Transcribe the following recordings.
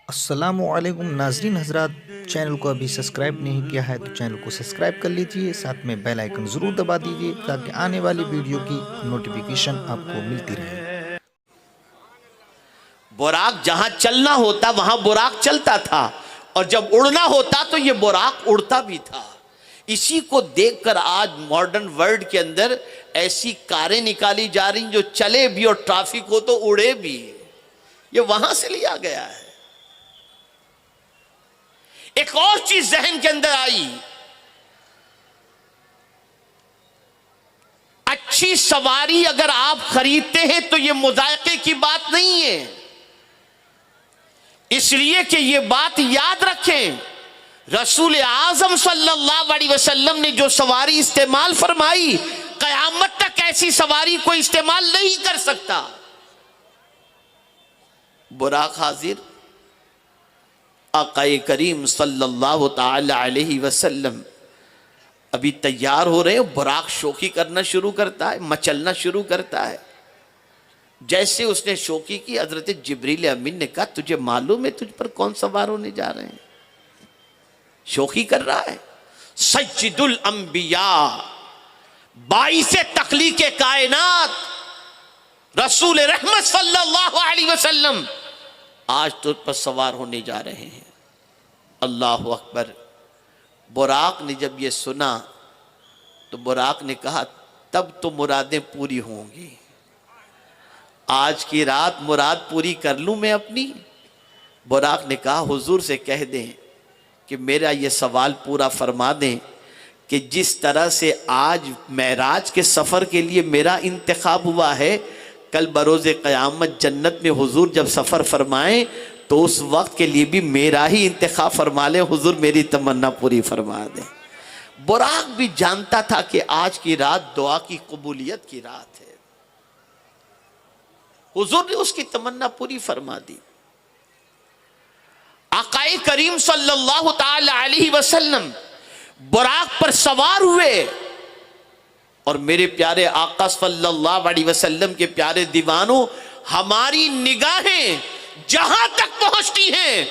अस्सलामुअलैकुम नाजरीन हजरात, चैनल को अभी सब्सक्राइब नहीं किया है तो चैनल को सब्सक्राइब कर लीजिए, साथ में बेल आइकन ज़रूर दबा दीजिए ताकि आने वाली वीडियो की नोटिफिकेशन आपको मिलती रहे। बुराक जहां चलना होता वहां बुराक चलता था और जब उड़ना होता तो ये बुराक उड़ता भी था। इसी को देखकर आज मॉडर्न वर्ल्ड के अंदर ऐसी कारें निकाली जा रही जो चले भी और ट्रैफिक हो तो उड़े भी। ये वहां से लिया गया है। एक और चीज जहन के अंदर आई, अच्छी सवारी अगर आप खरीदते हैं तो यह मुजायके की बात नहीं है, इसलिए कि यह बात याद रखें, रसूल आजम सल्लल्लाहु अलैहि वसल्लम ने जो सवारी इस्तेमाल फरमाई, कयामत तक ऐसी सवारी कोई इस्तेमाल नहीं कर सकता। बुराक हाजिर, आक़ाए करीम सल्लल्लाहु ताला अलैहि वसल्लम अभी तैयार हो रहे हैं। बुराक शोखी करना शुरू करता है, मचलना शुरू करता है। जैसे उसने शोखी की, हजरत जिब्रील अमीन ने कहा, तुझे मालूम है तुझ पर कौन सवार होने जा रहे हैं? शोखी कर रहा है। सज्जिदुल अंबिया, बाइसे तख्लीक कायनात रसूल रहमत सल्लल्लाहु अलैहि वसल्लम आज तुझ पर सवार होने जा रहे हैं। अल्लाह अकबर। बुराक ने जब ये सुना तो बुराक ने कहा, तब तो मुरादें पूरी होंगी। आज की रात मुराद पूरी कर लूं मैं अपनी। बुराक ने कहा, हुजूर से कह दें कि मेरा ये सवाल पूरा फरमा दें कि जिस तरह से आज मेराज के सफ़र के लिए मेरा इंतखाब हुआ है, कल बरोज़े क़यामत जन्नत में हुजूर जब सफ़र फरमाएं तो उस वक्त के लिए भी मेरा ही इंतखाब फरमा लें। हुजूर मेरी तमन्ना पूरी फरमा दें। बुराक भी जानता था कि आज की रात दुआ की कबूलियत की रात है। हुजूर ने उसकी तमन्ना पूरी फरमा दी। आक़ाए करीम सल्लल्लाहु ताला अलैहि वसल्लम बुराक पर सवार हुए और मेरे प्यारे आका सल्लल्लाहु अलैहि वसल्लम के प्यारे दीवानों, हमारी निगाहें जहां तक पहुंचती हैं,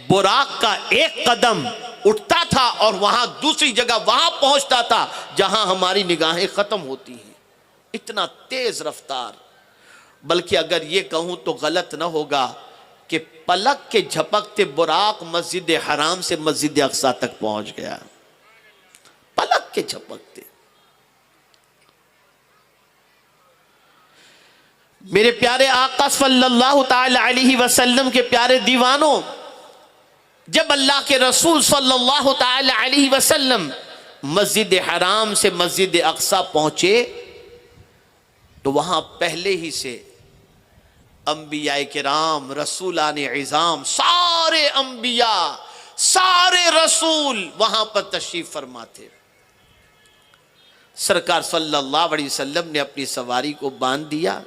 बुराक का एक कदम उठता था और वहां दूसरी जगह वहां पहुंचता था जहां हमारी निगाहें खत्म होती हैं। इतना तेज रफ्तार। बल्कि अगर ये कहूं तो गलत ना होगा कि पलक के झपकते बुराक मस्जिद हराम से मस्जिद अक्सा तक पहुंच गया। पलक के झपकते। मेरे प्यारे आका सल्लल्लाहु ताला अलैहि वसल्लम के प्यारे दीवानों, जब अल्लाह के रसूल सल्लल्लाहु ताला अलैहि वसल्लम मस्जिद हराम से मस्जिद अक्सा पहुंचे तो वहां पहले ही से अंबिया किराम, रसूलाने इज़ाम, सारे अंबिया, सारे रसूल वहां पर तशरीफ फरमा थे। सरकार सल्लल्लाहु अलैहि वसल्लम ने अपनी सवारी को बांध दिया,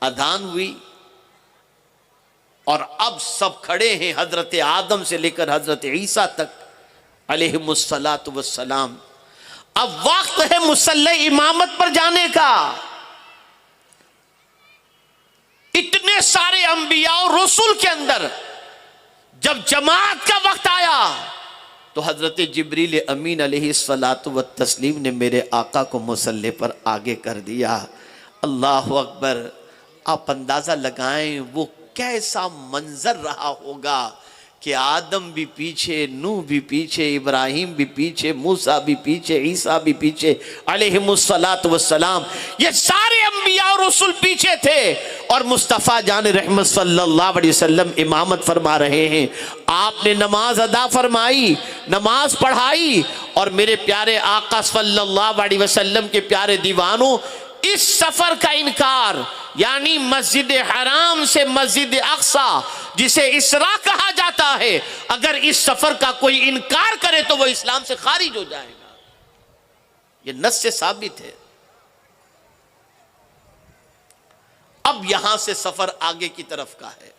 अजान हुई और अब सब खड़े हैं, हजरत आदम से लेकर हजरत ईसा तक अलैहिमुस्सलातु वस्सलाम। अब वक्त है मुसल्ले इमामत पर जाने का। इतने सारे अंबिया और रसूल के अंदर जब जमात का वक्त आया तो हजरत जिब्रील अमीन अलैहिस्सलातु व तस्लीम ने मेरे आका को मुसल्ले पर आगे कर दिया। अल्लाह अकबर। आप अंदाजा लगाएं वो कैसा मंजर रहा होगा कि आदम भी पीछे, नूह भी पीछे, इब्राहिम भी पीछे, मूसा भी पीछे, ईसा भी पीछे अलैहिमुस्सलातु वस्सलाम। ये सारे अंबिया और रसूल पीछे थे और मुस्तफ़ा जान रहमत सल्लल्लाहु अलैहि वसल्लम इमामत फरमा रहे हैं। आपने नमाज अदा फरमाई, नमाज पढ़ाई और मेरे प्यारे आका सल्लल्लाहु अलैहि वसल्लम के प्यारे दीवानों, इस सफर का इनकार यानी मस्जिद हराम से मस्जिद अक्सा जिसे इसरा कहा जाता है, अगर इस सफर का कोई इनकार करे तो वो इस्लाम से खारिज हो जाएगा। ये नस से साबित है। अब यहां से सफर आगे की तरफ का है।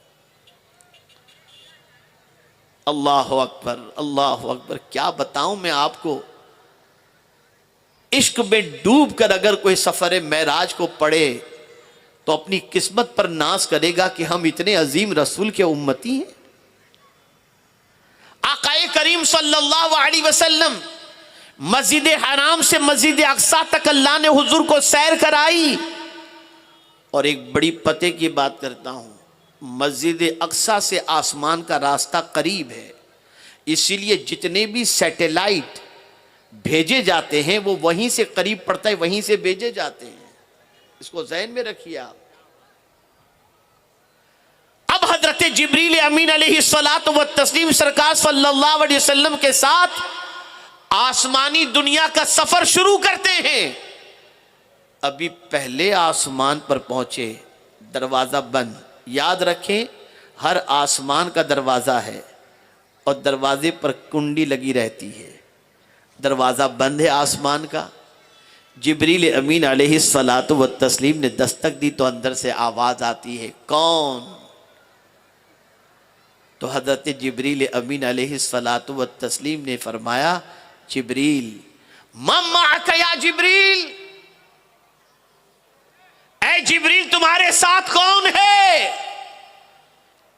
अल्लाह अकबर, अल्लाह अकबर। क्या बताऊं मैं आपको, इश्क में डूब कर अगर कोई सफर मेराज को पढ़े तो अपनी किस्मत पर नाज करेगा कि हम इतने अजीम रसूल के उम्मती हैं। करीम सल्लल्लाहु अलैहि वसल्लम मस्जिद हराम से मस्जिद अक्सा तक अल्लाह ने हुजूर को सैर कराई। और एक बड़ी पते की बात करता हूं, मस्जिद अक्सा से आसमान का रास्ता करीब है, इसीलिए जितने भी सैटेलाइट भेजे जाते हैं वो वहीं से करीब पड़ता है, वहीं से भेजे जाते हैं। इसको ज़हन में रखिए आप। अब हजरत जिब्रील अमीन अलैहिस्सलातु व तस्लीम सरकार सल्लल्लाहु अलैहि वसल्लम के साथ आसमानी दुनिया का सफर शुरू करते हैं। अभी पहले आसमान पर पहुंचे, दरवाजा बंद। याद रखें, हर आसमान का दरवाजा है और दरवाजे पर कुंडी लगी रहती है। दरवाजा बंद है आसमान का। जिब्रील अमीन अलैहिस्सलातु व तस्लीम ने दस्तक दी तो अंदर से आवाज आती है, कौन? तो हजरत जिब्रील अमीन अलैहिस्सलातु व तस्लीम ने फरमाया, जिब्रील। मम्मा या जिब्रील, ऐ जिब्रील तुम्हारे साथ कौन है?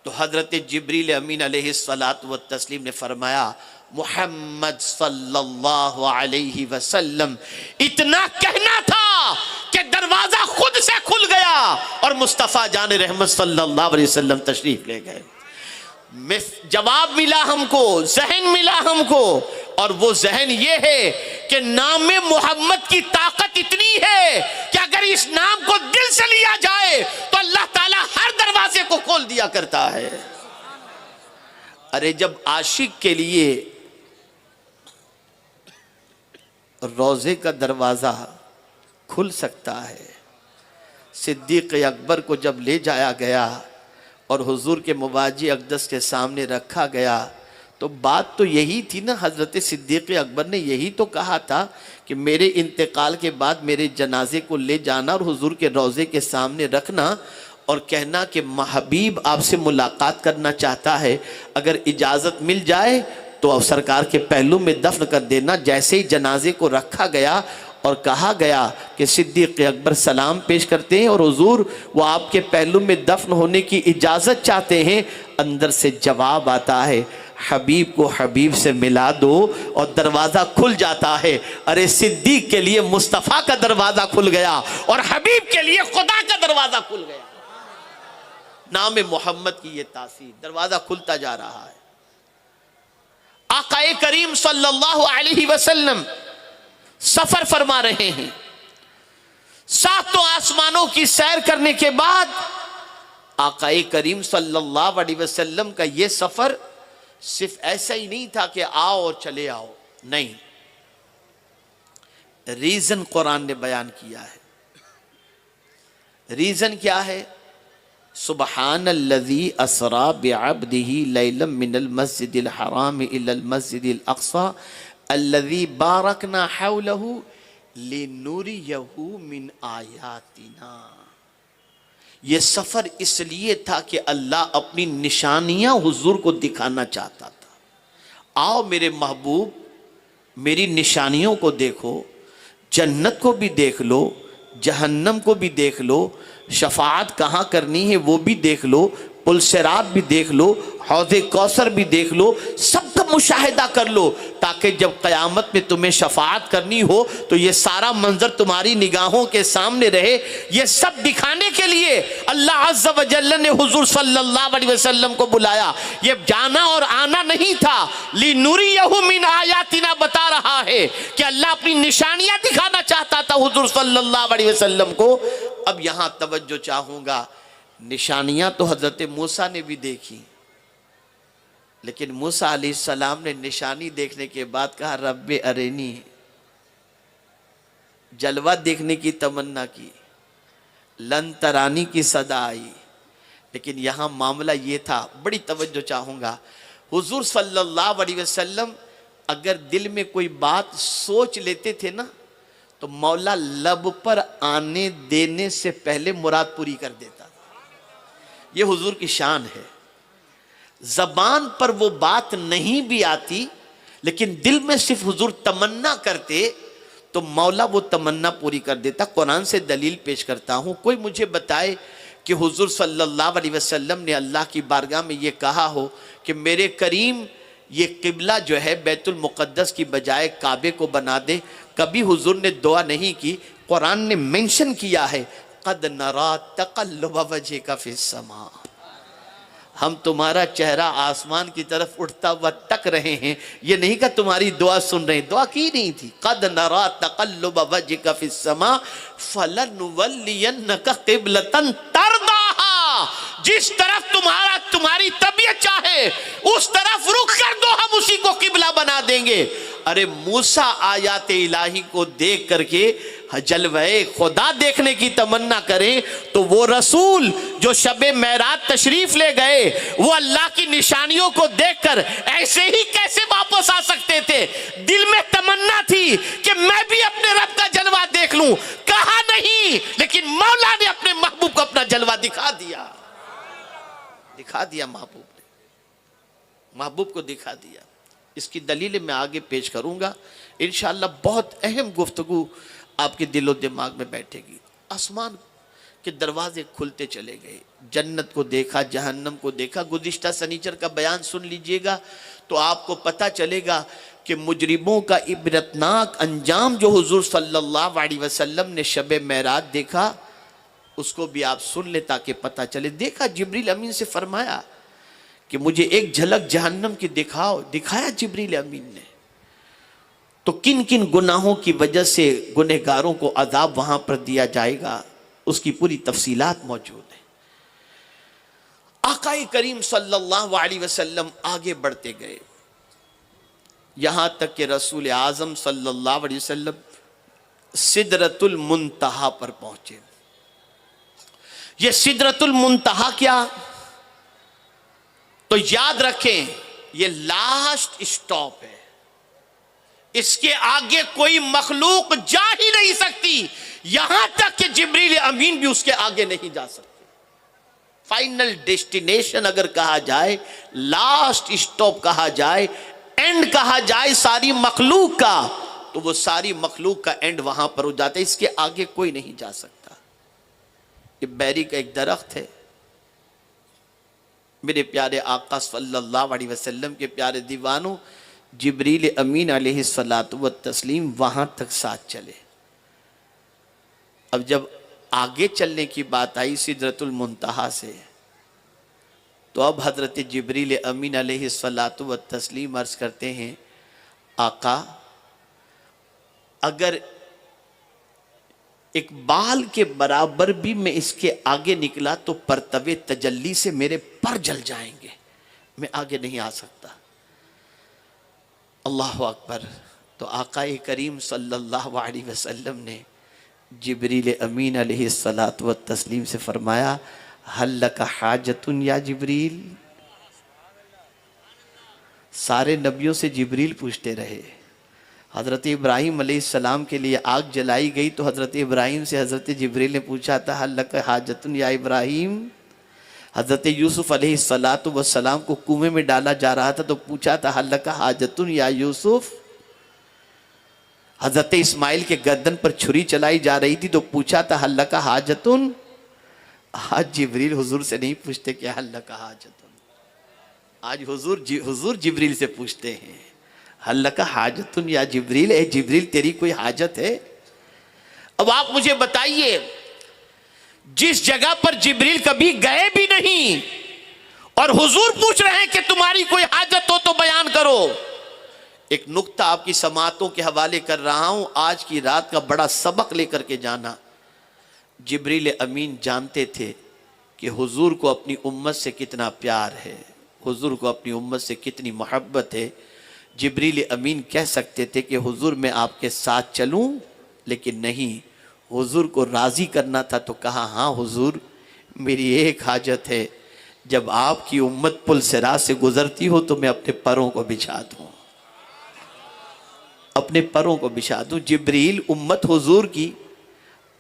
तो हजरत जिब्रील अमीन अलैहिस्सलातु व तस्लीम ने फरमाया, मुहम्मद सल्लल्लाहु अलैहि वसल्लम। इतना कहना था कि दरवाजा खुद से खुल गया और मुस्तफ़ा जान रहमत सल्लल्लाहु अलैहि वसल्लम तशरीफ ले गए। जवाब मिला हमको, जहन मिला हमको, और वो जहन ये है कि नाम में मोहम्मद की ताकत इतनी है कि अगर इस नाम को दिल से लिया जाए तो अल्लाह ताला हर दरवाजे को खोल दिया करता है। अरे जब आशिक के लिए रोजे का दरवाजा खुल सकता है, सिद्दीक अकबर को जब ले जाया गया और हुजूर के मुवाजी अक़दस के सामने रखा गया तो बात तो यही थी ना, हज़रत सिद्दीक़ अकबर ने यही तो कहा था कि मेरे इंतकाल के बाद मेरे जनाजे को ले जाना और हुजूर के रोज़े के सामने रखना और कहना कि हबीब आपसे मुलाकात करना चाहता है, अगर इजाज़त मिल जाए तो अब सरकार के पहलू में दफन कर देना। जैसे ही जनाजे को रखा गया और कहा गया कि सिद्दीक़ अकबर सलाम पेश करते हैं और हुजूर वो आपके पहलू में दफन होने की इजाज़त चाहते हैं, अंदर से जवाब आता है, हबीब को हबीब से मिला दो, और दरवाज़ा खुल जाता है। अरे सिद्दीक़ के लिए मुस्तफ़ा का दरवाज़ा खुल गया और हबीब के लिए खुदा का दरवाज़ा खुल गया। नाम मोहम्मद की ये तासीर, दरवाज़ा खुलता जा रहा है। आकाए करीम सल्लल्लाहु अलैहि वसल्लम सफर फरमा रहे हैं। सातों आसमानों की सैर करने के बाद आकाए करीम सल्लल्लाहु अलैहि वसल्लम का ये सफर सिर्फ ऐसा ही नहीं था कि आओ और चले आओ, नहीं, रीजन कुरान ने बयान किया है। रीजन क्या है? सुबहानल्लज़ी असरा बिअब्दिही लैलन मिनल मस्जिदिल हराम इलल मस्जिदिल अक़सा अल्लज़ी बारकना हौलहू लिनुरियहू मिन आयातिना। ये सफर इसलिए था कि अल्लाह अपनी निशानियां हुजूर को दिखाना चाहता था। आओ मेरे महबूब, मेरी निशानियों को देखो, जन्नत को भी देख लो, जहन्नम को भी देख लो, शफाअत कहाँ करनी है वो भी देख लो, पुलसिरात भी देख लो, हौज़े कौसर भी देख लो, सबका मुशाहिदा कर लो, ताकि जब क़यामत में तुम्हें शफाअत करनी हो तो ये सारा मंजर तुम्हारी निगाहों के सामने रहे। ये सब दिखाने के लिए अल्लाह अज़्ज़ा व जल्ल ने हुजूर सल्लल्लाहु अलैहि वसल्लम को बुलाया। ये जाना और आना नहीं था, लिनुरियहू मिन आयातिना बता रहा है कि अल्लाह अपनी निशानियां दिखाना चाहता था हुजूर सल्लल्लाहु अलैहि वसल्लम को। अब यहाँ तवज्जो चाहूँगा, निशानियां तो हज़रत मूसा ने भी देखी, लेकिन मूसा अलैहिस्सलाम ने निशानी देखने के बाद कहा, रब्बे अरेनी, जलवा देखने की तमन्ना की, लन तरानी की सदा आई। लेकिन यहाँ मामला ये था, बड़ी तवज्जो चाहूँगा, हुजूर सल्लल्लाहु अलैहि वसल्लम अगर दिल में कोई बात सोच लेते थे ना तो मौला लब पर आने देने से पहले मुराद पूरी कर देता था। ये हुजूर की शान है। जबान पर वो बात नहीं भी आती, लेकिन दिल में सिर्फ हुजूर तमन्ना करते तो मौला वो तमन्ना पूरी कर देता। कुरान से दलील पेश करता हूँ, कोई मुझे बताए कि हुजूर सल्लल्लाहु अलैहि वसल्लम ने अल्लाह की बारगाह में ये कहा हो कि मेरे करीम ये किबला जो है बैतुल मुक़द्दस की बजाय काबे को बना दे। कभी हुजूर ने दुआ नहीं की, कुरान ने मेंशन किया है क़द नरा तक़ल्लुब वजहिका फ़िस्समा, हम तुम्हारा चेहरा आसमान की तरफ उठता हुआ तक रहे हैं। ये नहीं कि तुम्हारी दुआ सुन रहे हैं, दुआ की नहीं थी। क़द नरा तक़ल्लुब वजहिका फ़िस्समा फ़लनुवल्लियन्नका क़िबलतन तरदाहा, जिस तरफ तुम्हारी तबीयत चाहे उस तरफ रुख कर दो, हम उसी को किबला बना देंगे। अरे मूसा आयात इलाही को देख करके जलवे खुदा देखने की तमन्ना करें तो वो रसूल जो शबे मेराज तशरीफ ले गए वो अल्लाह की निशानियों को देखकर ऐसे ही कैसे वापस आ सकते थे? दिल में तमन्ना थी कि मैं भी अपने रब का जलवा देख लूं, कहा नहीं, लेकिन मौला ने अपने महबूब को अपना जलवा दिखा दिया महबूब को दिखा दिया। इसकी दलील मैं आगे पेश करूंगा इंशाअल्लाह। बहुत अहम गुफ्तगू आपके दिलो दिमाग में बैठेगी। आसमान के दरवाजे खुलते चले गए, जन्नत को देखा, जहन्नम को देखा। गुज़िश्ता सनीचर का बयान सुन लीजिएगा तो आपको पता चलेगा कि मुजरिमों का इबरतनाक अंजाम जो हुजूर सल्लल्लाहु अलैहि वसल्लम ने शबे मेराज देखा, उसको भी आप सुन ले ताकि पता चले। देखा, जिब्रील अमीन से फरमाया कि मुझे एक झलक जहन्नम की दिखाओ। दिखाया जिब्रील अमीन ने। तो किन किन गुनाहों की वजह से गुनहगारों को अजाब वहां पर दिया जाएगा, उसकी पूरी तफसीलात मौजूद है। आकाए करीम सल्लल्लाहु अलैहि वसल्लम आगे बढ़ते गए, यहां तक कि रसूल आजम सल्लल्लाहु अलैहि वसल्लम सिदरतुल मुंतहा पर पहुंचे। ये सिदरतुल मुंतहा क्या, तो याद रखें ये लास्ट स्टॉप है। इसके आगे कोई मखलूक जा ही नहीं सकती, यहां तक कि जिब्रील अमीन भी उसके आगे नहीं जा सकते। फाइनल डेस्टिनेशन अगर कहा जाए, लास्ट स्टॉप कहा जाए, एंड कहा जाए सारी मखलूक का, तो वो सारी मखलूक का एंड वहां पर हो जाता है। इसके आगे कोई नहीं जा सकता। ये बैरी का एक दरख्त है। मेरे प्यारे आका सल्लल्लाहु अलैहि वसल्लम के प्यारे दीवानों, जिब्रील अमीन अलैहिस्सलातु व तस्लीम वहां तक साथ चले। अब जब आगे चलने की बात आई सिदरतुल मुंतहा से, तो अब हजरत जिब्रील अमीन अलैहिस्सलातु व तस्लीम अर्ज करते हैं, आका अगर एक बाल के बराबर भी मैं इसके आगे निकला तो परतवे तजल्ली से मेरे पर जल जाएंगे, मैं आगे नहीं आ सकता। अल्लाह अकबर। तो आकाए करीम सल्लल्लाहु अलैहि वसल्लम ने जिब्रील अमीन अलैहिस्सलातु व तस्लीम से फरमाया, हल लका हाजतुन या जिब्रील। सारे नबियों से जिब्रील पूछते रहे। हज़रत इब्राहीम अलैहिस्सलाम के लिए आग जलाई गई तो हज़रत इब्राहीम से हज़रत जिब्रील ने पूछा था, हल लका हाजतुन या इब्राहीम। हज़रत यूसुफ अलैहिस्सलातु वस्सलाम को कुएं में डाला जा रहा था तो पूछा था, हल लका हाजतुन या यूसुफ। हज़रत इस्माइल के गर्दन पर छुरी चलाई जा रही थी तो पूछा था, हल लका हाजतुन। आज जिब्रील हुजूर से नहीं पूछते कि हल लका हाजतुन, आज हुजूर जिब्रील से पूछते हैं, हल लका हाजतुन या जिब्रील। ए जिब्रील तेरी कोई हाजत है? अब आप मुझे बताइए, जिस जगह पर जिब्रील कभी गए भी नहीं और हुजूर पूछ रहे हैं कि तुम्हारी कोई हाजत हो तो बयान करो। एक नुक्ता आपकी समातों के हवाले कर रहा हूं, आज की रात का बड़ा सबक लेकर के जाना। जिब्रील अमीन जानते थे कि हुजूर को अपनी उम्मत से कितना प्यार है, हुजूर को अपनी उम्मत से कितनी मोहब्बत है। जिब्रील अमीन कह सकते थे कि हुजूर मैं आपके साथ चलूं, लेकिन नहीं, हुजूर को राज़ी करना था तो कहा, हाँ हुजूर मेरी एक हाजत है, जब आपकी उम्मत पुल सिरात से गुजरती हो तो मैं अपने पैरों को बिछा दूं, अपने पैरों को बिछा दूं। जिब्रील उम्मत हुजूर की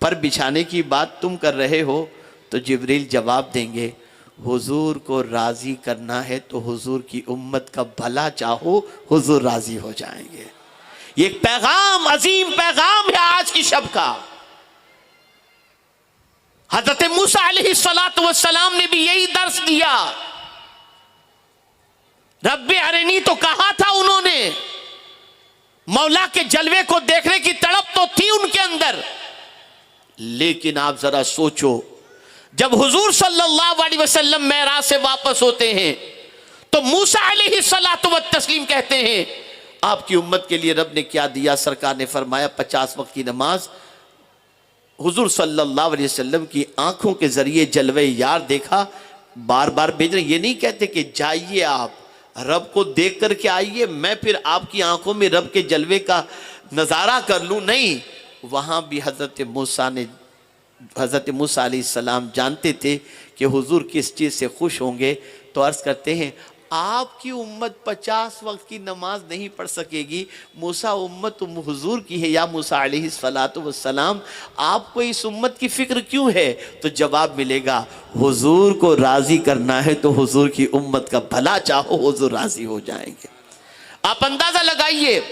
पर बिछाने की बात तुम कर रहे हो, तो जिब्रील जवाब देंगे, हुजूर को राज़ी करना है तो हुजूर की उम्मत का भला चाहो, हुजूर राज़ी हो जाएंगे। ये पैगाम, अजीम पैगाम है आज की शब का। हज़रत मूसा अलैहिस्सलातु वस्सलाम ने भी यही दर्स दिया। रब्बे अरनी तो कहा था उन्होंने, मौला के जलवे को देखने की तड़प तो थी उनके अंदर। लेकिन आप जरा सोचो, जब हुजूर सल्लल्लाहु अलैहि वसल्लम मेराज से वापस होते हैं तो मूसा अलैहिस्सलातु व तस्लीम कहते हैं आपकी उम्मत के लिए रब ने क्या दिया। सरकार ने फरमाया 50 वक्त की नमाज। हुजूर सल्लल्लाहु अलैहि वसल्लम की आंखों के जरिए जलवे यार देखा, बार बार भेज रहे। ये नहीं कहते कि जाइए आप रब को देख करके आइए, मैं फिर आपकी आंखों में रब के जलवे का नजारा कर लूं। नहीं, वहां भी हजरत मूसा अलैहिस्सलाम जानते थे कि हुजूर किस चीज से खुश होंगे। तो अर्ज करते हैं आपकी उम्मत 50 वक्त की नमाज नहीं पढ़ सकेगी, मूसा उम्मत हुजूर की है या मूसा अलैहिस्सलातु वस्सलाम, आपको इस उम्मत की फिक्र क्यों है? तो जवाब मिलेगा हुजूर को राजी करना है तो हुजूर की उम्मत का भला चाहो, हुजूर राजी हो जाएंगे। आप अंदाजा लगाइए,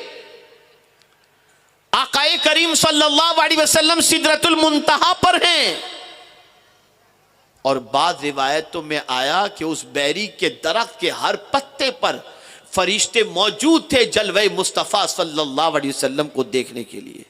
आकाए करीम सल्लल्लाहु अलैहि वसल्लम सिदरतुल मुंतहा पर हैं और बाद रिवायतों में आया कि उस बैरी के दरख्त के हर पत्ते पर फरिश्ते मौजूद थे जलवे मुस्तफ़ा सल्लल्लाहु अलैहि वसल्लम को देखने के लिए,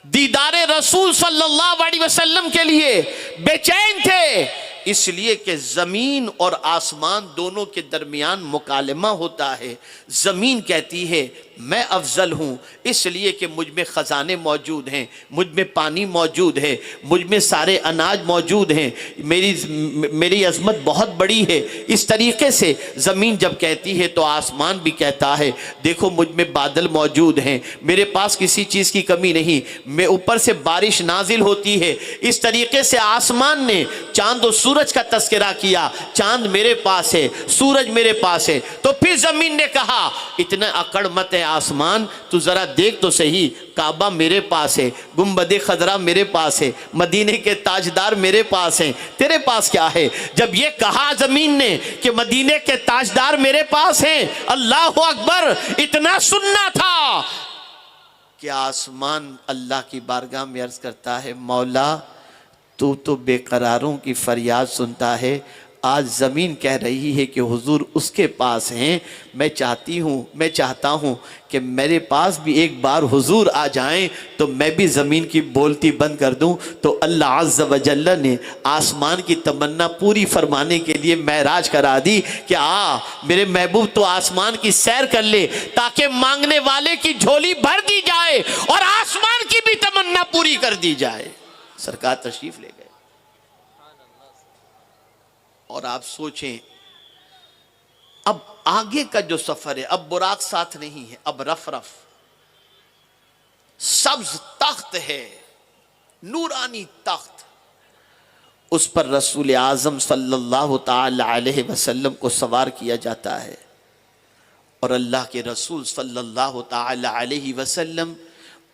दीदारे रसूल सल्लल्लाहु अलैहि वसल्लम के लिए बेचैन थे। इसलिए कि जमीन और आसमान दोनों के दरमियान मुकालमा होता है। जमीन कहती है मैं अफजल हूं इसलिए कि मुझ में खजाने मौजूद हैं, मुझ में पानी मौजूद है, मुझ में सारे अनाज मौजूद हैं, मेरी अजमत बहुत बड़ी है। इस तरीके से जमीन जब कहती है तो आसमान भी कहता है देखो मुझ में बादल मौजूद हैं, मेरे पास किसी चीज की कमी नहीं, मैं ऊपर से बारिश नाजिल होती है। इस तरीके से आसमान ने चांद और सूरज का तस्करा किया, चांद मेरे पास है, सूरज मेरे पास है। तो फिर जमीन ने कहा इतना अकड़ मत है आसमान, तू जरा देख तो सही, काबा मेरे पास है, गुंबद खजरा मेरे पास है, मदीने के ताजदार मेरे पास हैं, तेरे पास क्या है? जब ये कहा जमीन ने कि मदीने के ताजदार मेरे पास हैं, अल्लाह अकबर, इतना सुनना था कि आसमान अल्लाह की बारगाह में अर्ज करता है मौला तू तो बेकरारों की फरियाद सुनता है। आज ज़मीन कह रही है कि हुजूर उसके पास हैं, मैं चाहता हूँ कि मेरे पास भी एक बार हुजूर आ जाएं तो मैं भी ज़मीन की बोलती बंद कर दूं। तो अल्लाह अज़्ज़ व जल्ल ने आसमान की तमन्ना पूरी फरमाने के लिए महराज करा दी कि मेरे महबूब तो आसमान की सैर कर ले ताकि मांगने वाले की झोली भर दी जाए और आसमान की भी तमन्ना पूरी कर दी जाए। सरकार तशरीफ ले गए और आप सोचें अब आगे का जो सफर है, अब बुराक साथ नहीं है, अब रफ रफ सब्ज तख्त है, नूरानी तख्त, उस पर रसूल आजम सल्लल्लाहु ताला अलैहि वसल्लम को सवार किया जाता है और अल्लाह के रसूल सल्लल्लाहु ताला अलैहि वसल्लम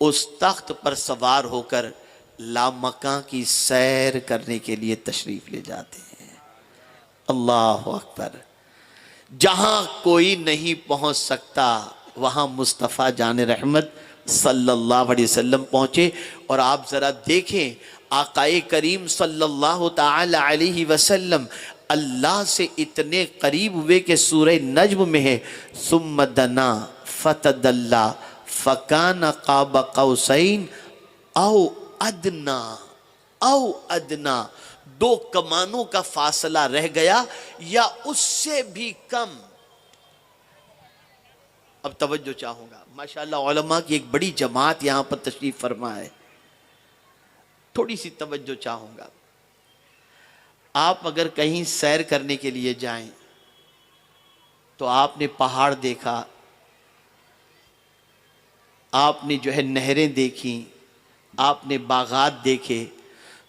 उस तख्त पर सवार होकर लामकां की सैर करने के लिए तशरीफ ले जाते हैं। अल्लाह अकबर, जहां कोई नहीं पहुंच सकता वहां मुस्तफ़ा जान रहमत सल्लल्लाहु अलैहि वसल्लम पहुंचे। और आप जरा देखें आकाए करीम सल्लल्लाहु ताला अलैहि वसल्लम अल्लाह से इतने करीब हुए कि सूरह नज्म में है सुम्मा दना फतदल्ला फकान क़ाब क़ौसैन औ अदना, दो कमानों का फासला रह गया या उससे भी कम। अब तवज्जो चाहूंगा, माशाअल्लाह उलमा की एक बड़ी जमात यहां पर तशरीफ फरमा है, थोड़ी सी तवज्जो चाहूंगा। आप अगर कहीं सैर करने के लिए जाएं तो आपने पहाड़ देखा, आपने जो है नहरें देखी, आपने बागात देखे,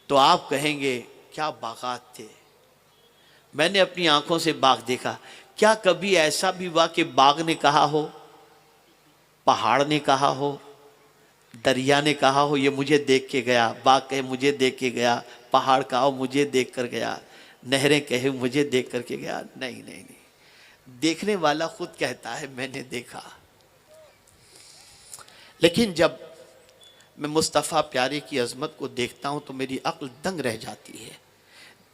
तो आप कहेंगे क्या बागात थे, मैंने अपनी आंखों से बाग देखा। क्या कभी ऐसा भी हुआ कि बाग ने कहा हो, पहाड़ ने कहा हो, दरिया ने कहा हो ये मुझे देख के गया, बाग कहे मुझे देख के गया, पहाड़ कहा मुझे देख कर गया, नहरें कहे मुझे देख कर के गया? नहीं नहीं नहीं, देखने वाला खुद कहता है मैंने देखा। लेकिन जब मैं मुस्तफ़ा प्यारे की अज़मत को देखता हूँ तो मेरी अक्ल दंग रह जाती है।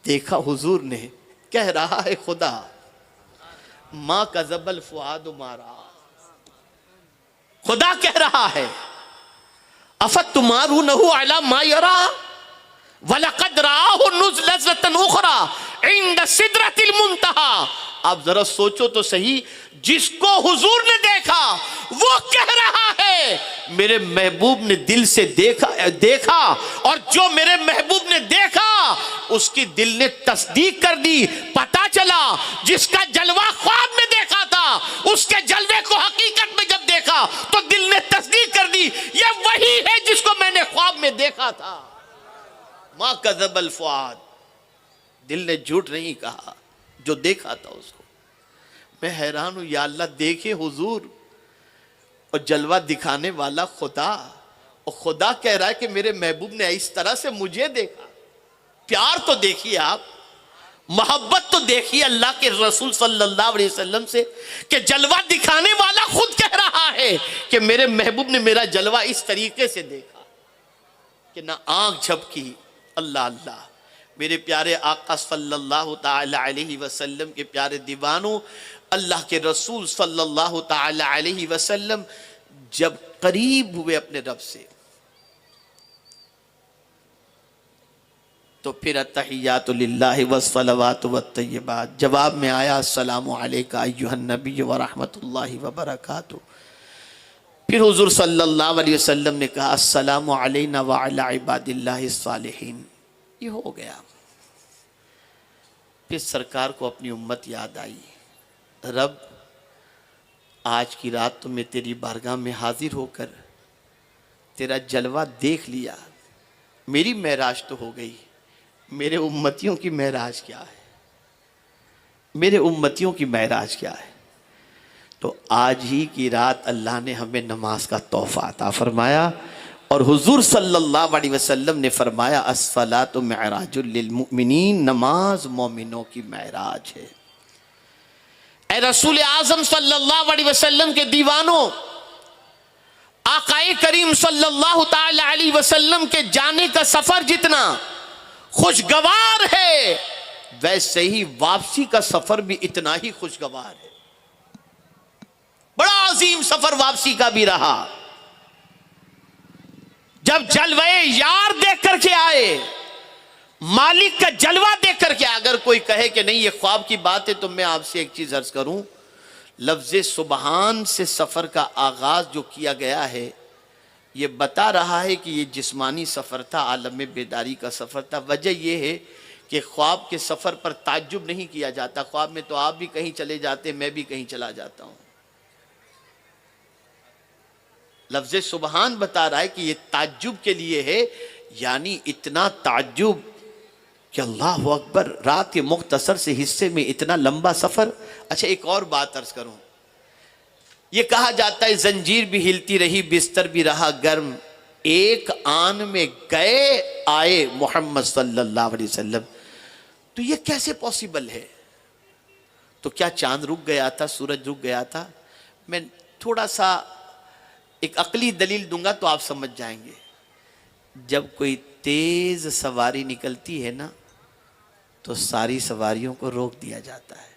देखा हुजूर ने, कह रहा है खुदा माँ कज़बल फुआद मारा। खुदा कह रहा है अफत तुम्हारू नहु अला मा यरा वलक़द राहु नुज़लतन उख़रा इंद सिदरतिल मुंतहा। आप जरा सोचो तो सही, जिसको हुजूर ने देखा वो कह रहा है मेरे महबूब ने दिल से देखा और जो मेरे महबूब ने देखा उसकी दिल ने तस्दीक कर दी। पता चला जिसका जलवा ख्वाब में देखा था उसके जलवे को हकीकत में जब देखा तो दिल ने तस्दीक कर दी, ये वही है जिसको मैंने ख्वाब में देखा था। मा कज़बल फुआद, दिल ने झूठ नहीं कहा, जो देखा था उसको। मैं हैरान हूं, या अल्लाह देखे हुजूर और जलवा दिखाने वाला खुदा, और खुदा कह रहा है कि मेरे महबूब ने इस तरह से मुझे देखा। प्यार तो देखिए आप, मोहब्बत तो देखिए अल्लाह के रसूल सल्लल्लाहु अलैहि वसल्लम से, कि जलवा दिखाने वाला खुद कह रहा है कि मेरे महबूब ने मेरा जलवा इस तरीके से देखा कि ना आंख झपकी। अल्लाह अल्लाह, मेरे प्यारे आका सल्लल्लाहु ताला अलैहि वसल्लम के प्यारे दीवानों, अल्लाह के रसूल सल्लल्लाहु ताला अलैहि वसल्लम जब करीब हुए अपने रब से तो फिर अत्तहियातु लिल्लाहि वस्सलावातु वत्तय्यिबात, जवाब में आया अस्सलामु अलैका अय्युहन नबी व रहमतुल्लाहि व बरकातुहू। फिर हुजूर सल्लल्लाहु अलैहि वसल्लम ने कहा अस्सलामु अलैना व अला इबादिल्लाहिस सालिहीन। ये हो गया। फिर सरकार को अपनी उम्मत याद आई, रब आज की रात तो मैं तेरी बारगाह में हाजिर होकर तेरा जलवा देख लिया, मेरी महराज तो हो गई, मेरे उम्मतियों की महराज क्या है, मेरे उम्मतियों की महराज क्या है। तो आज ही की रात अल्लाह ने हमें नमाज का तोहफा अता फरमाया और हुजूर सल्लल्लाहु अलैहि वसल्लम ने फरमाया अस्सलातु मिअराजुल लिल मुमिनीन, नमाज मोमिनों की महराज है। ए रसूल आज़म सल्लल्लाहु अलैहि वसल्लम के दीवानों, आकाए करीम सल्लल्लाहु ताला अलैहि वसल्लम के जाने का सफर जितना खुशगवार है वैसे ही वापसी का सफर भी इतना ही खुशगवार है। बड़ा अजीम सफर वापसी का भी रहा। जब जलवे यार देख करके आए, मालिक का जलवा देख करके, अगर कोई कहे कि नहीं ये ख्वाब की बात है तो मैं आपसे एक चीज अर्ज करूं, लफ्ज़ सुबहान से सफर का आगाज जो किया गया है ये बता रहा है कि ये जिस्मानी सफर था, आलम में बेदारी का सफर था। वजह यह है कि ख्वाब के सफर पर ताज्जुब नहीं किया जाता। ख्वाब में तो आप भी कहीं चले जाते, मैं भी कहीं चला जाता हूं। लफ्ज़ सुबहान बता रहा है कि ये ताज्जुब के लिए है, यानी इतना ताज्जुब कि अल्लाह अकबर, रात के मुख्तसर से हिस्से में इतना लंबा सफर। अच्छा एक और बात अर्ज करूं, ये कहा जाता है जंजीर भी हिलती रही, बिस्तर भी रहा गर्म, एक आन में गए आए मोहम्मद सल्लल्लाहु अलैहि वसल्लम। तो ये कैसे पॉसिबल है? तो क्या चांद रुक गया था, सूरज रुक गया था? मैं थोड़ा सा एक अकली दलील दूंगा तो आप समझ जाएंगे। जब कोई तेज सवारी निकलती है ना तो सारी सवारियों को रोक दिया जाता है,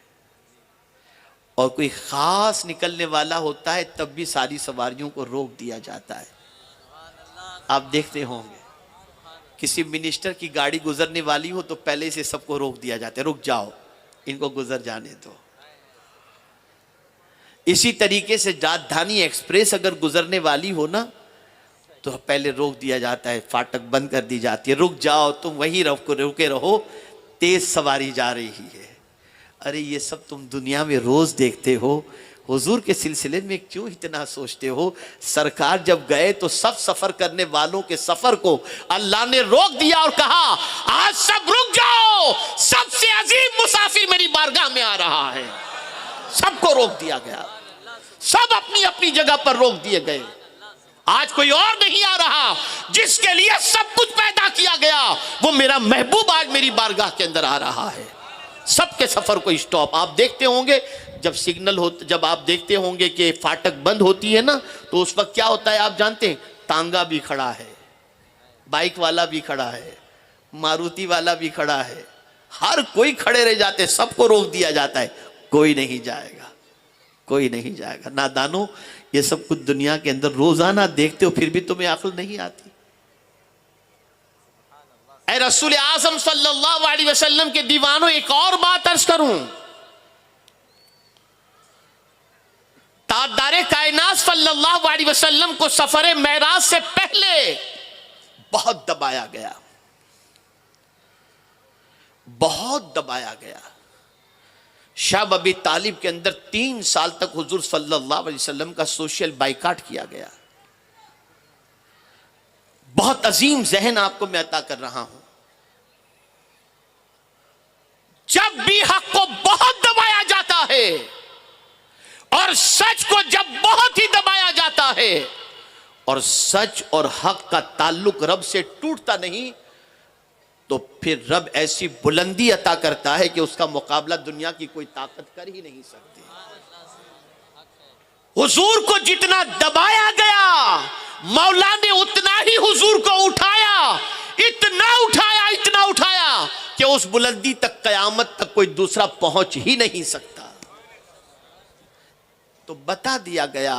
और कोई खास निकलने वाला होता है तब भी सारी सवारियों को रोक दिया जाता है। आप देखते होंगे किसी मिनिस्टर की गाड़ी गुजरने वाली हो तो पहले से सबको रोक दिया जाता है, रुक जाओ इनको गुजर जाने दो। इसी तरीके से राजधानी एक्सप्रेस अगर गुजरने वाली हो ना तो पहले रोक दिया जाता है, फाटक बंद कर दी जाती है, रुक जाओ तुम वहीं रुके रहो, तेज सवारी जा रही है। अरे ये सब तुम दुनिया में रोज देखते हो, हुजूर के सिलसिले में क्यों इतना सोचते हो? सरकार जब गए तो सब सफर करने वालों के सफर को अल्लाह ने रोक दिया और कहा आज सब रुक जाओ, सबसे अजीम मुसाफिर मेरी बारगाह में आ रहा है। सबको रोक दिया गया, सब अपनी अपनी जगह पर रोक दिए गए। आज कोई और नहीं आ रहा, जिसके लिए सब कुछ पैदा किया गया वो मेरा महबूब आज मेरी बारगाह के अंदर आ रहा है। सबके सफर को स्टॉप। आप देखते होंगे जब सिग्नल हो, जब आप देखते होंगे कि फाटक बंद होती है ना तो उस वक्त क्या होता है आप जानते हैं? तांगा भी खड़ा है, बाइक वाला भी खड़ा है, मारुति वाला भी खड़ा है, हर कोई खड़े रह जाते, सबको रोक दिया जाता है, कोई नहीं जाएगा। कोई नहीं जाएगा। नादानो, ये सब कुछ दुनिया के अंदर रोजाना देखते हो, फिर भी तुम्हें अक्ल नहीं आती। ऐ रसूल आज़म सल्लल्लाहु अलैहि वसल्लम के दीवानों, एक और बात अर्ज करूं। ताजदारे कायनात सल्लल्लाहु अलैहि वसल्लम को सफर मेराज से पहले बहुत दबाया गया, बहुत दबाया गया। शाह अबी तालिब के अंदर 3 साल तक हुजूर सल्लल्लाहु अलैहि वसल्लम का सोशल बाइकाट किया गया। बहुत अजीम जहन आपको मैं अता कर रहा हूं। जब भी हक को बहुत दबाया जाता है और सच को जब बहुत ही दबाया जाता है और सच और हक का ताल्लुक रब से टूटता नहीं, तो फिर रब ऐसी बुलंदी अता करता है कि उसका मुकाबला दुनिया की कोई ताकत कर ही नहीं सकती। हुजूर को जितना दबाया गया, मौला ने उतना ही हुजूर को उठाया, इतना उठाया, इतना उठाया कि उस बुलंदी तक कयामत तक कोई दूसरा पहुंच ही नहीं सकता। तो बता दिया गया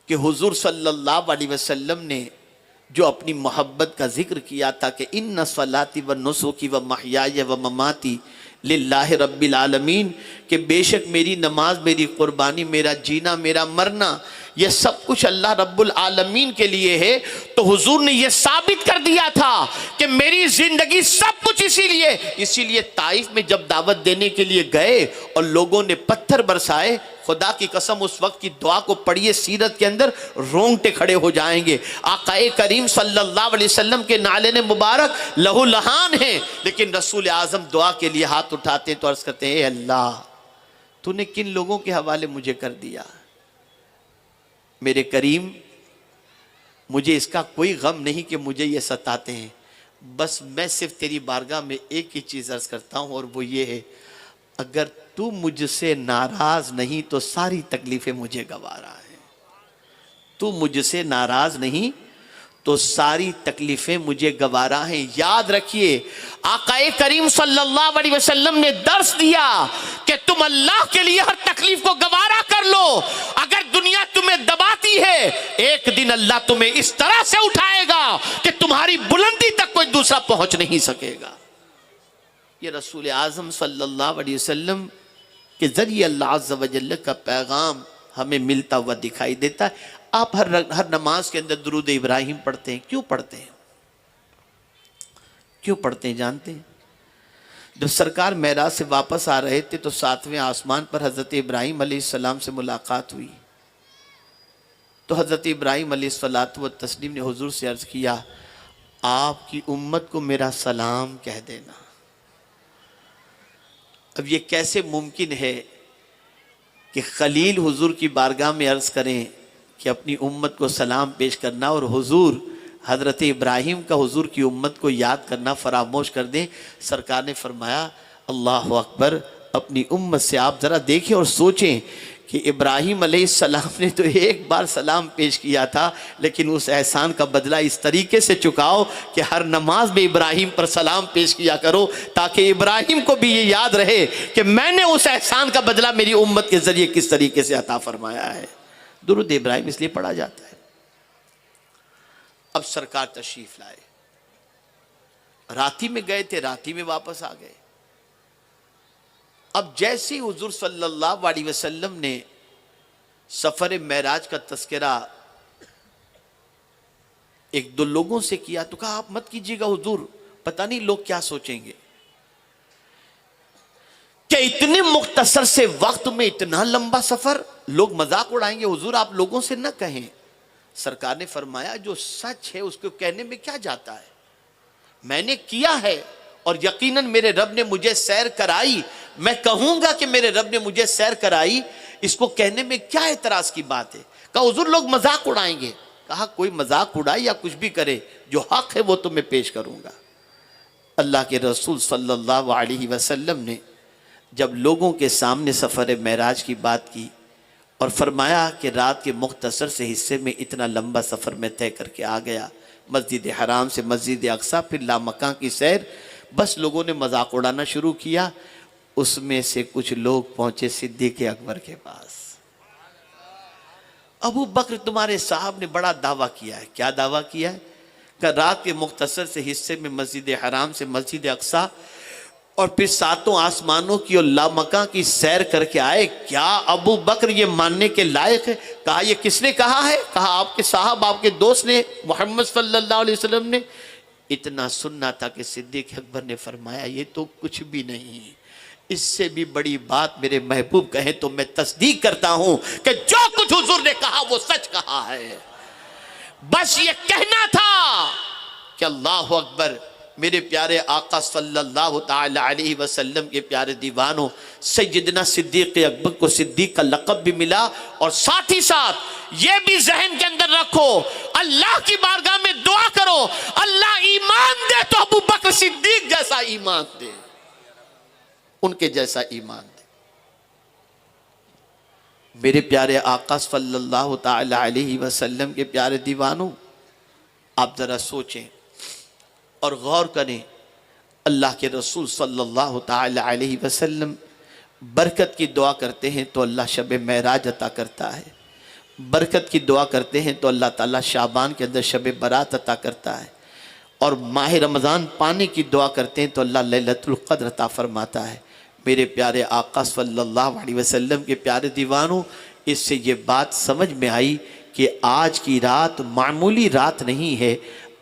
कि हुजूर सल्लल्लाहु अलैहि वसल्लम ने जो अपनी मोहब्बत का जिक्र किया था कि इन्ना सलाती व नुसुकी व महयाय व ममाती लिल्लाहि रब्बिल आलमीन, कि बेशक मेरी नमाज, मेरी कुर्बानी, मेरा जीना, मेरा मरना, ये सब कुछ अल्लाह रब्बुल आलमीन के लिए है। तो हुजूर ने ये साबित कर दिया था कि मेरी जिंदगी सब कुछ इसीलिए ताइफ में जब दावत देने के लिए गए और लोगों ने पत्थर बरसाए, खुदा की कसम उस वक्त की दुआ को पढ़िए, सीरत के अंदर रोंगटे खड़े हो जाएंगे। आकाए करीम सल्लल्लाहु अलैहि वसल्लम के नाले ने मुबारक लहू लहान है, लेकिन रसूल आजम दुआ के लिए हाथ उठाते तो अर्ज करते हैं, अल्लाह तूने किन लोगों के हवाले मुझे कर दिया। मेरे करीम, मुझे इसका कोई गम नहीं कि मुझे ये सताते हैं, बस मैं सिर्फ तेरी बारगाह में एक ही चीज़ अर्ज करता हूँ और वो ये है, अगर तू मुझसे नाराज नहीं तो सारी तकलीफें मुझे गवारा है। तू मुझसे नाराज नहीं तो सारी तकलीफें मुझे गवारा हैं। याद रखिए, आकाए करीम सल्लल्लाहु अलैहि वसल्लम ने दर्श दिया कि तुम अल्लाह के लिए हर तकलीफ को गवारा कर लो। अगर दुनिया तुम्हें दबाती है, एक दिन अल्लाह तुम्हें इस तरह से उठाएगा कि तुम्हारी बुलंदी तक कोई दूसरा पहुंच नहीं सकेगा। ये रसूल आज़म सल्लल्लाहु अलैहि वसल्लम के जरिए अल्लाह अज़्ज़ व जल्ल का पैगाम हमें मिलता हुआ दिखाई देता है। आप हर नमाज के अंदर दुरूद इब्राहिम पढ़ते हैं। क्यों पढ़ते हैं? क्यों पढ़ते हैं जानते हैं? जब सरकार मेराज से वापस आ रहे थे तो 7वें आसमान पर हज़रत इब्राहिम अलैहिस्सलाम से मुलाकात हुई। तो हज़रत इब्राहिम अलैहिस्सलातु व तस्लीम ने हुजूर से अर्ज़ किया, आपकी उम्मत को मेरा सलाम कह देना। अब ये कैसे मुमकिन है कि खलील हुजूर की बारगाह में अर्ज़ करें कि अपनी उम्मत को सलाम पेश करना, और हुजूर हज़रत इब्राहिम का हुजूर की उम्मत को याद करना फरामोश कर दें। सरकार ने फरमाया, अल्लाह अकबर, अपनी उम्मत से आप ज़रा देखें और सोचें कि इब्राहिम अलैहिस्सलाम ने तो एक बार सलाम पेश किया था, लेकिन उस एहसान का बदला इस तरीके से चुकाओ कि हर नमाज में इब्राहिम पर सलाम पेश किया करो, ताकि इब्राहिम को भी ये याद रहे कि मैंने उस एहसान का बदला मेरी उम्मत के ज़रिए किस तरीके से अता फरमाया है। दुरूद इब्राहिम इसलिए पढ़ा जाता है। अब सरकार तशरीफ लाए, राती में गए थे, राती में वापस आ गए। अब जैसे ही हुजूर सल्लल्लाहु अलैहि वसल्लम ने सफर मेराज का तस्करा एक दो लोगों से किया तो कहा, आप मत कीजिएगा हुजूर, पता नहीं लोग क्या सोचेंगे कि इतने मुख्तसर से वक्त में इतना लंबा सफर, लोग मजाक उड़ाएंगे। हुजूर आप लोगों से न कहें। सरकार ने फरमाया, जो सच है उसको कहने में क्या जाता है, मैंने किया है और यकीनन मेरे रब ने मुझे सैर कराई, मैं कहूंगा कि मेरे रब ने मुझे सैर कराई, इसको कहने में क्या एतराज की बात है। कहा हुजूर लोग मजाक उड़ाएंगे। कहा कोई मजाक उड़ाए या कुछ भी करे, जो हक है वो तो मैं पेश करूंगा। अल्लाह के रसूल सल्लल्लाहु अलैहि वसल्लम ने जब लोगों के सामने सफ़र मेराज की बात की और फरमाया कि रात के मुख्तसर से हिस्से में इतना लंबा सफ़र में तय करके आ गया, मस्जिद हराम से मस्जिद अक्सा, फिर लामकां की सैर, बस लोगों ने मजाक उड़ाना शुरू किया। उसमें से कुछ लोग पहुंचे सिद्दीक़ अकबर के पास। अबू बकर तुम्हारे साहब ने बड़ा दावा किया है। क्या दावा किया है? कि रात के मुख्तसर से हिस्से में मस्जिद हराम से मस्जिद अक्सा और फिर सातों आसमानों की और लामका की सैर करके आए। क्या अबू बकर ये मानने के लायक है? कहा ये किसने कहा है? कहा आपके साहब, आपके दोस्त ने, मोहम्मद सल्लल्लाहु अलैहि वसल्लम ने। इतना सुनना था कि सिद्दीक़ अकबर ने फरमाया ये तो कुछ भी नहीं, इससे भी बड़ी बात मेरे महबूब कहें तो मैं तस्दीक करता हूं कि जो कुछ हुजूर ने कहा वो सच कहा है। बस ये कहना था कि अल्लाह अकबर। मेरे प्यारे आका सल्लल्लाहु ताला अलैहि वसल्लम के प्यारे दीवानों, सैयदना सिद्दीक़ अकबर को सिद्दीक़ का लक़ब भी मिला। और साथ ही साथ ये भी जहन के अंदर रखो, अल्लाह की बारगाह में दुआ करो, अल्लाह ईमान दे तो अबू बकर सिद्दीक़ जैसा ईमान दे, उनके जैसा ईमान दे। मेरे प्यारे आका सल्लल्लाहु ताला अलैहि वसल्लम के प्यारे दीवानों, आप जरा सोचें और गौर करें। अल्लाह के रसूल सल्लल्लाहु ताला अलैहि वसल्लम बरकत की दुआ करते हैं तो अल्लाह शब महराज अता करता है। बरकत की दुआ करते हैं तो अल्लाह ताला शाबान के अंदर शब बरात अता करता है। और माह रमज़ान पाने की दुआ करते हैं तो अल्लाह लैलतुल क़द्र अता फरमाता है। मेरे प्यारे आका सल्लल्लाहु अलैहि वसल्लम के प्यारे दीवानों, इससे ये बात समझ में आई कि आज की रात मामूली रात नहीं है,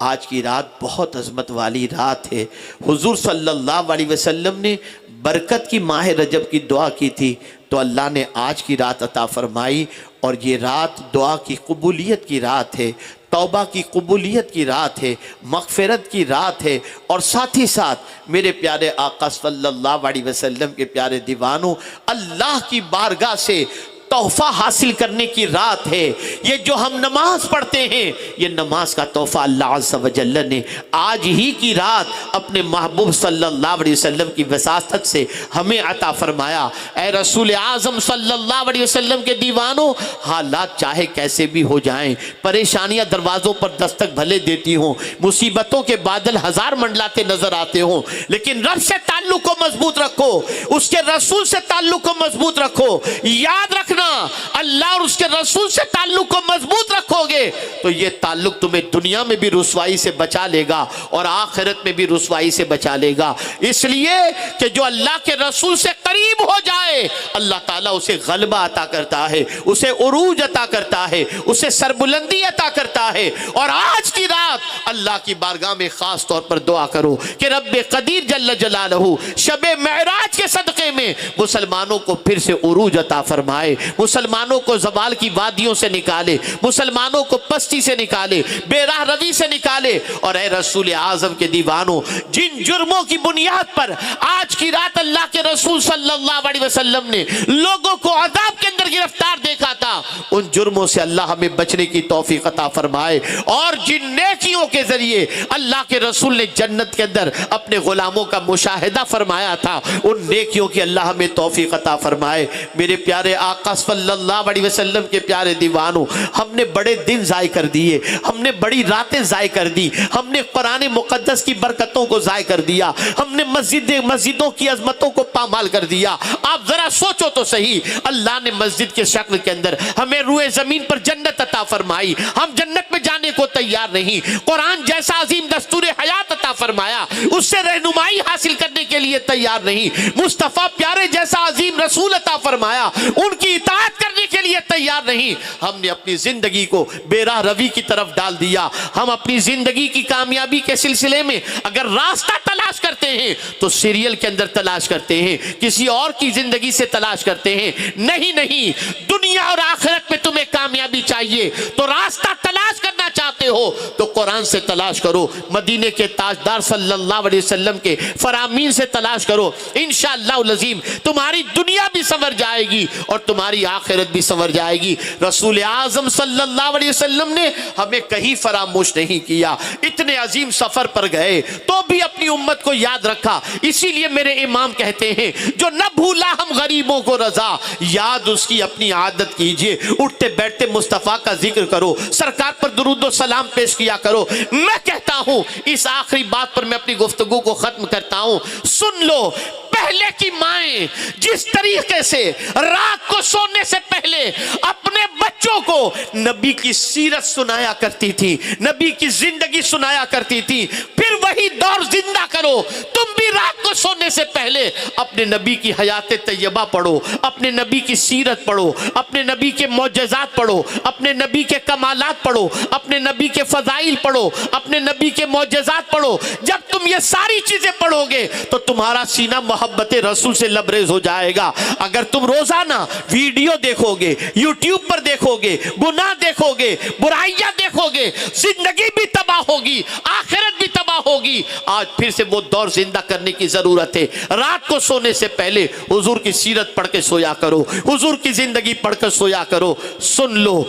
आज की रात बहुत अजमत वाली रात है। हुजूर सल्लल्लाहु अलैहि वसल्लम ने बरकत की माह रजब की दुआ की थी तो अल्लाह ने आज की रात अता फरमाई। और ये रात दुआ की कबूलियत की रात है, तौबा की कबूलियत की रात है, मग़फ़िरत की रात है। और साथ ही साथ मेरे प्यारे आका सल्लल्लाहु अलैहि वसल्लम के प्यारे दीवानों, अल्लाह की बारगाह से तोहफ़ा हासिल करने की रात है। ये जो हम नमाज पढ़ते हैं, ये नमाज का तोहफ़ा अल्लाह अज़्ज़ा व जल्ल ने आज ही की रात अपने महबूब सल्लल्लाहु अलैहि वसल्लम की वसातत से हमें अता फरमाया। ए रसूल आज़म सल्लल्लाहु अलैहि वसल्लम के दीवानों, हालात चाहे कैसे भी हो जाएं, परेशानियां दरवाज़ों पर दस्तक भले देती हों, मुसीबतों के बादल हज़ार मंडलाते नज़र आते हों, लेकिन रब से ताल्लुक़ को मजबूत रखो, उसके रसूल से ताल्लुक़ को मजबूत रखो। याद रखना, अल्लाह और उसके रसूल से ताल्लुक को मजबूत रखोगे तो ये ताल्लुक तुम्हें दुनिया में भी रुसवाई से बचा लेगा और आखिरत में भी रुसवाई से बचा लेगा। इसलिए कि जो अल्लाह के रसूल से करीब हो जाए, अल्लाह ताला उसे गलबा अता करता है, उसे उरूज अता करता है, उसे सरबुलंदी अता करता है। और आज की रात अल्लाह की बारगाह में खास तौर पर दुआ करो कि रब्बे कदीर जल्ल जलालहू शबे महराज के सदक़े में मुसलमानों को फिर से उरूज अता फरमाए, मुसलमानों को ज़वाल की वादियों से निकाले, मुसलमानों को पस्ती से निकाले, बेराह रवी से निकाले। और ए रसूल आज़म के दीवानों, जिन जुर्मों की बुनियाद पर आज की रात अल्लाह के रसूल सल्लल्लाहु अलैहि वसल्लम ने लोगों को अज़ाब के अंदर गिरफ्तार देखा था, उन जुर्मों से अल्लाह हमें बचने की तौफीक अता फरमाए। और जिन नेकियों के जरिए अल्लाह के रसूल ने जन्नत के अंदर अपने गुलामों का मुशाहिदा फरमाया था, उन नेकियों की अल्लाह हमें तौफीक अता फरमाए। मेरे प्यारे आका सल्लल्लाहु अलैहि वसल्लम के प्यारे दीवानों, हमने बड़े दिन ज़ाय कर दिए, हमने बड़ी रातें ज़ाय कर दी, हमने कुरान मुक़द्दस की बरकतों को ज़ाय कर दिया, हमने मस्जिदों की अजमतों को पामाल कर दिया। आप जरा सोचो तो सही, अल्लाह ने मस्जिद के शक्ल के अंदर हमें रूए ज़मीन पर जन्नत अता फरमाई, हम जन्नत में जाने को तैयार नहीं। कुरान जैसा अजीम दस्तूर हयात अता फरमाया, उससे रहनुमाई हासिल करने के लिए तैयार नहीं। मुस्तफ़ा प्यारे जैसा अजीम रसूल अता फरमाया, उनकी इताअत करने के लिए तैयार नहीं। हमने अपनी जिंदगी को बेराह रवी की तरफ डाल दिया। हम अपनी जिंदगी की कामयाबी के सिलसिले में अगर रास्ता तलाश करते हैं तो सीरियल के अंदर तलाश करते हैं, किसी और की जिंदगी से तलाश करते हैं। नहीं नहीं, दुनिया और आखिरत में तुम्हें कामयाबी चाहिए तो रास्ता तलाश करना चाहते हो तो कुरान से तलाश करो, मदीने के ताजदार सल्लल्लाहु अलैहि वसल्लम के फरामीन से तलाश करो। इंशाअल्लाह लज़ीम तुम्हारी दुनिया भी संवर जाएगी और तुम्हारी आखिरत भी संवर जाएगी। रसूल आज़म सल्लल्लाहु अलैहि वसल्लम ने हमें कहीं फरामोश नहीं किया। इतने अजीम सफर पर गए तो भी अपनी उम्मत को याद रखा। इसीलिए मेरे इमाम कहते हैं, जो न भूला हम गरीबों को रजा, याद उसकी अपनी आदत कीजिए। उठते बैठते मुस्तफ़ा का जिक्र करो, सरकार पर दुरूद व सलाम पैगाम पेश किया करो। मैं कहता हूं इस आखिरी बात पर मैं अपनी गुफ्तगू को खत्म करता हूं। सुन लो, पहले की माएं जिस तरीके से रात को सोने से पहले अपने बच्चों को नबी की सीरत सुनाया करती थी, नबी की जिंदगी सुनाया करती थी, फिर वही दौर जिंदा करो। तुम भी रात को सोने से पहले अपने नबी की हयात तैयबा पढ़ो, अपने नबी की सीरत पढ़ो, अपने नबी के मौजज़ात पढ़ो, अपने नबी के कमालात पढ़ो, अपने नबी के फजाइल पढ़ो, अपने नबी के मौजज़ात पढ़ो। जब तुम ये सारी चीजें पढ़ोगे तो तुम्हारा सीना मोहब्बत रसूल से लबरेज हो जाएगा। अगर तुम रोजाना वीडियो देखोगे, यूट्यूब पर देखोगे, गुनाह देखोगे, बुराइयां देखोगे, जिंदगी भी तबाह होगी, आखिरत भी तबाह होगी। आज फिर से वो दौर जिंदा करने की जरूरत है। रात को सोने से पहले हुजूर की सीरत पढ़ के सोया करो, हुजूर की जिंदगी पढ़कर सोया करो। सुन लो,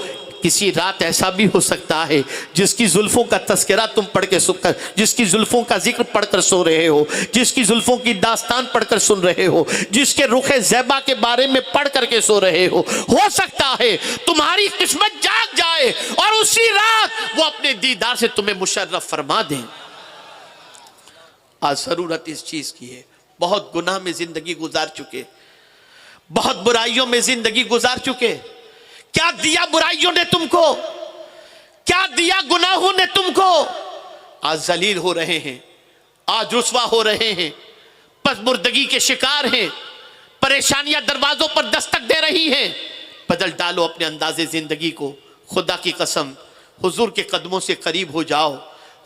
किसी रात ऐसा भी हो सकता है जिसकी जुल्फों का तस्करा तुम पढ़ के सुनकर, जिसकी जुल्फों का जिक्र पढ़कर सो रहे हो, जिसकी जुल्फों की दास्तान पढ़कर सुन रहे हो, जिसके रुखे ज़ैबा के बारे में पढ़ करके सो रहे हो सकता है तुम्हारी किस्मत जाग जाए और उसी रात वो अपने दीदार से तुम्हें मुशर्रफ फरमा दें। आज जरूरत इस चीज की है। बहुत गुनाह में जिंदगी गुजार चुके, बहुत बुराइयों में जिंदगी गुजार चुके। क्या दिया बुराइयों ने तुमको, क्या दिया गुनाहों ने तुमको? आज जलील हो रहे हैं, आज रुस्वा हो रहे हैं, पसमुर्दगी के शिकार हैं, परेशानियां दरवाजों पर दस्तक दे रही हैं। बदल डालो अपने अंदाजे जिंदगी को। खुदा की कसम, हुजूर के कदमों से करीब हो जाओ।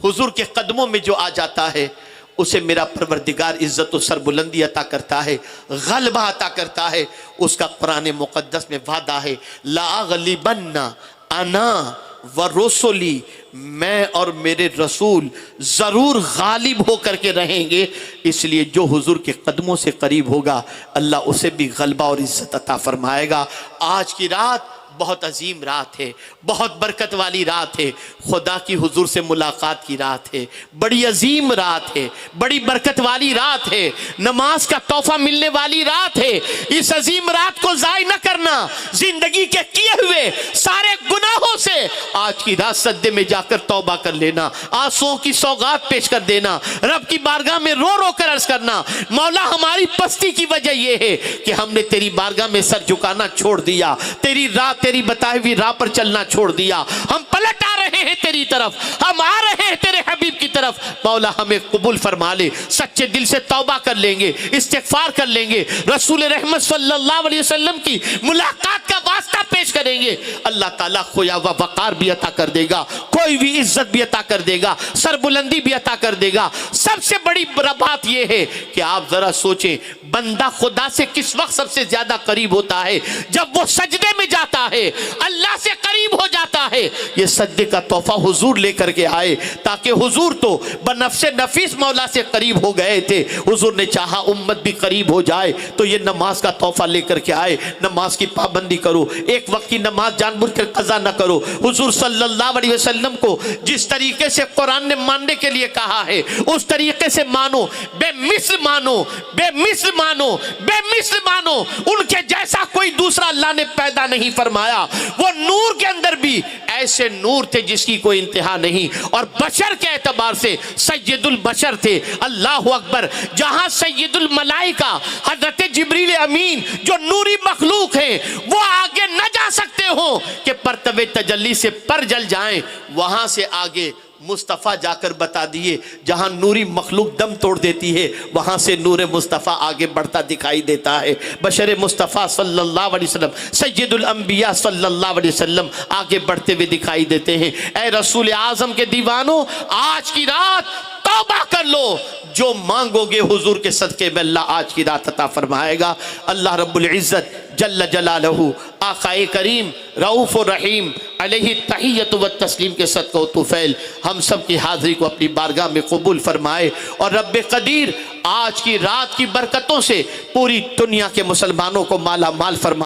हुजूर के कदमों में जो आ जाता है उसे मेरा परवरदिगार इज्जत और सरबुलंदी अता करता है, गलबा अता करता है। उसका कुरान मुक़द्दस में वादा है, ला गलिबन्ना अना व रसूली, मैं और मेरे रसूल ज़रूर गालिब होकर के रहेंगे। इसलिए जो हुजूर के कदमों से करीब होगा अल्लाह उसे भी गलबा और इज्जत अता फरमाएगा। आज की रात बहुत अजीम रात है, बहुत बरकत वाली रात है, खुदा की हुजूर से मुलाकात की रात है, बड़ी अजीम रात है, बड़ी बरकत वाली रात है, नमाज का तोहफा मिलने वाली रात है। इस अजीम रात को ज़ाय न करना। जिंदगी के किए हुए सारे गुनाहों से आज की रात सद्दे में जाकर तौबा कर लेना, आंसुओं की सौगात पेश कर देना, रब की बारगाह में रो रो कर अर्ज करना, मौला हमारी पस्ती की वजह यह है कि हमने तेरी बारगाह में सर झुकाना छोड़ दिया, तेरी बताई हुई राह पर चलना छोड़ दिया। हम पलट आ रहे हैं तेरी तरफ, हम आ रहे हैं तेरे हबीब की तरफ। मौला हमें कबूल फरमा ले, सच्चे दिल से तौबा कर लेंगे, इस्तिग़फ़ार कर लेंगे, रसूल रहमत सल्लल्लाहु अलैहि वसल्लम की मुलाकात का वास्ता पेश करेंगे। अल्लाह ताला खोया हुआ वक़ार भी अता कर देगा, कोई भी इज्जत भी अता कर देगा, सरबुलंदी भी अता कर देगा। सबसे बड़ी बात यह है कि आप जरा सोचें, बंदा खुदा से किस वक्त सबसे ज्यादा करीब होता है? जब वो सजदे में जाता है, अल्लाह से करीब हो जाता है। ये सजदे का तोहफा हुजूर लेकर के आए, ताकि हुजूर तो बनफ्से नफीस मौला से करीब हो गए थे। हुजूर ने चाहा उम्मत भी करीब हो जाए, तो ये नमाज का तोहफा लेकर के आए। नमाज की पाबंदी करो, एक वक्त की नमाज जानबूझकर कज़ा न करो। हुजूर सल्लल्लाहु अलैहि वसल्लम को जिस तरीके से कुरान ने मानने के लिए कहा है उस तरीके से मानो, बेमिस्ल मानो, बेमिस्ल मानो, बेमिस्ल मानो। उनके जैसा कोई दूसरा अल्लाह ने पैदा नहीं फरमाया। वो नूर के अंदर भी ऐसे नूर थे जिसकी कोई इंतहा नहीं, और बशर के एतबार से सैयदुल बशर थे। अल्लाह अकबर। जहां सैयदुल मलाइका हजरत जिब्रील अमीन जो नूरी मखलूक है वो आगे न जा सकते हो कि परतवे तजल्ली से पर जल जाएं, वहां से आगे मुस्तफ़ा जाकर बता दिए। जहां नूरी मखलूक दम तोड़ देती है वहां से नूर मुस्तफ़ा आगे बढ़ता दिखाई देता है। बशर मुस्तफ़ा सल्लल्लाहु अलैहि वसल्लम, सैयदुल अंबिया सल्लल्लाहु अलैहि वसल्लम आगे बढ़ते हुए दिखाई देते हैं। ऐ रसूल आज़म के दीवानों, आज की रात तौबा कर लो, जो मांगोगे हुजूर के सदके में अल्लाह आज की रात अता फरमाएगा। अल्लाह रब्बुल इज़्ज़त जल्ल जलालहू आक़ाए करीम रऊफ़ और रहीम अलैहि तहियत व तस्लीम के सदक़े व तुफ़ैल हम सब की हाज़िरी को अपनी बारगाह में कबूल फरमाए, और रब्बे क़दीर आज की रात की बरकतों से पूरी दुनिया के मुसलमानों को माला माल फरमाए।